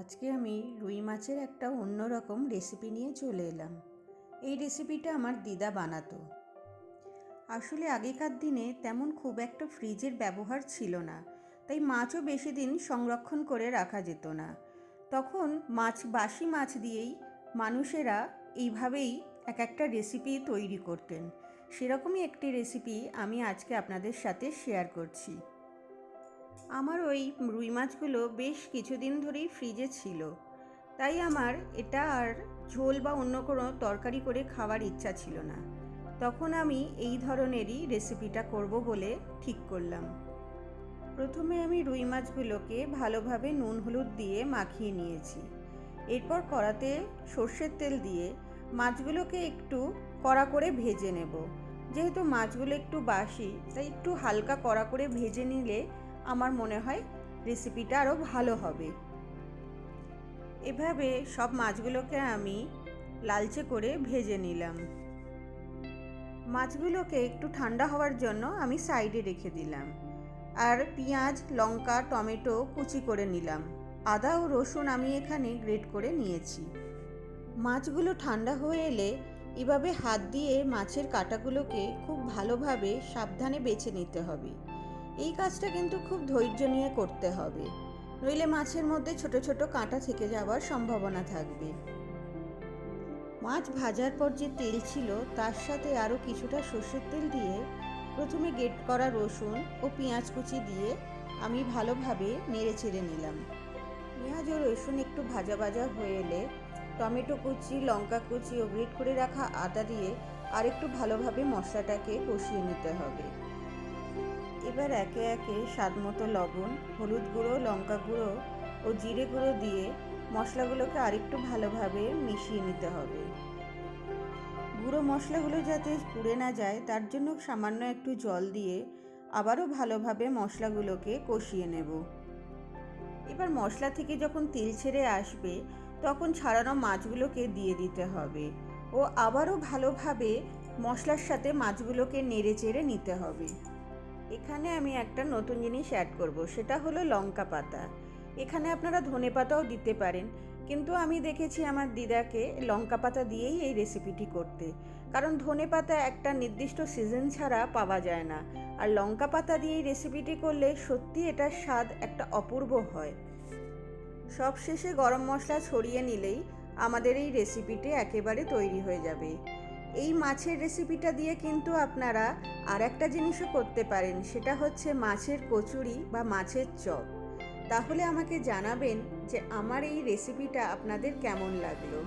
আজকে আমি রুই মাছের একটা অন্যরকম রেসিপি নিয়ে চলে এলাম। এই রেসিপিটা আমার দিদা বানাতো। আসলে আগেকার দিনে তেমন খুব একটা ফ্রিজের ব্যবহার ছিল না, তাই মাছও বেশি দিন সংরক্ষণ করে রাখা যেত না। তখন বাসি মাছ দিয়েই মানুষেরা এইভাবেই এক একটা রেসিপি তৈরি করতেন। সেরকমই একটি রেসিপি আমি আজকে আপনাদের সাথে শেয়ার করছি। আমার ওই রুই মাছগুলো বেশ কিছুদিন ধরেই ফ্রিজে ছিল, তাই আমার এটা আর ঝোল বা অন্য কোনো তরকারি করে খাওয়ার ইচ্ছা ছিল না। তখন আমি এই ধরনেরই রেসিপিটা করব বলে ঠিক করলাম। প্রথমে আমি রুই মাছগুলোকে ভালোভাবে নুন হলুদ দিয়ে মাখিয়ে নিয়েছি। এরপর কড়াতে সর্ষের তেল দিয়ে মাছগুলোকে একটু কড়া করে ভেজে নেব। যেহেতু মাছগুলো একটু বাসি, তাই একটু হালকা কড়া করে ভেজে নিলে আমার মনে হয় রেসিপিটা আরও ভালো হবে। এভাবে সব মাছগুলোকে আমি লালচে করে ভেজে নিলাম। মাছগুলোকে একটু ঠান্ডা হওয়ার জন্য আমি সাইডে রেখে দিলাম। আর পেঁয়াজ, লঙ্কা, টমেটো কুচি করে নিলাম। আদা ও রসুন আমি এখানে গ্রেট করে নিয়েছি। মাছগুলো ঠান্ডা হয়ে এলে এভাবে হাত দিয়ে মাছের কাঁটাগুলোকে খুব ভালোভাবে সাবধানে বেছে নিতে হবে। এই কাজটা কিন্তু খুব ধৈর্য নিয়ে করতে হবে, নইলে মাছের মধ্যে ছোট ছোট কাঁটা থেকে যাওয়ার সম্ভাবনা থাকবে। মাছ ভাজার পর যে তেল ছিল তার সাথে আরও কিছুটা সর্ষের তেল দিয়ে প্রথমে গ্রেট করা রসুন ও পেঁয়াজ কুচি দিয়ে আমি ভালোভাবে নেড়ে চেড়ে নিলাম। পেঁয়াজ ও রসুন একটু ভাজা ভাজা হয়ে এলে টমেটো কুচি, লঙ্কা কুচি ও গ্রেট করে রাখা আদা দিয়ে আরেকটু ভালোভাবে মশলাটাকে কষিয়ে নিতে হবে। এবার একে একে স্বাদমতো লবণ, হলুদ গুঁড়ো, লঙ্কা গুঁড়ো ও জিরে গুঁড়ো দিয়ে মশলাগুলোকে আরেকটু ভালোভাবে মিশিয়ে নিতে হবে। গুঁড়ো মশলাগুলো যাতে পুড়ে না যায় তার জন্য সামান্য একটু জল দিয়ে আবারও ভালোভাবে মশলাগুলোকে কষিয়ে নেব। এবার মশলা থেকে যখন তেল ছেড়ে আসবে তখন ছাড়ানো মাছগুলোকে দিয়ে দিতে হবে ও আবারও ভালোভাবে মশলার সাথে মাছগুলোকে নেড়ে চেড়ে নিতে হবে। এখানে আমি একটা নতুন জিনিস অ্যাড করব, সেটা হলো লঙ্কা পাতা। এখানে আপনারা ধনে পাতাও দিতে পারেন, কিন্তু আমি দেখেছি আমার দিদাকে লঙ্কা পাতা দিয়েই এই রেসিপিটি করতে, কারণ ধনে পাতা একটা নির্দিষ্ট সিজন ছাড়া পাওয়া যায় না, আর লঙ্কা পাতা দিয়ে এই রেসিপিটি করলে সত্যি এটার স্বাদ একটা অপূর্ব হয়। সব শেষে গরম মশলা ছড়িয়ে নিলেই আমাদের এই রেসিপিটি একেবারে তৈরি হয়ে যাবে। এই মাছের রেসিপিটা দিয়ে কিন্তু আপনারা আর একটা জিনিসও করতে পারেন, সেটা হচ্ছে মাছের কচুরি বা মাছের চপ। তাহলে আমাকে জানাবেন যে আমার এই রেসিপিটা আপনাদের কেমন লাগলো।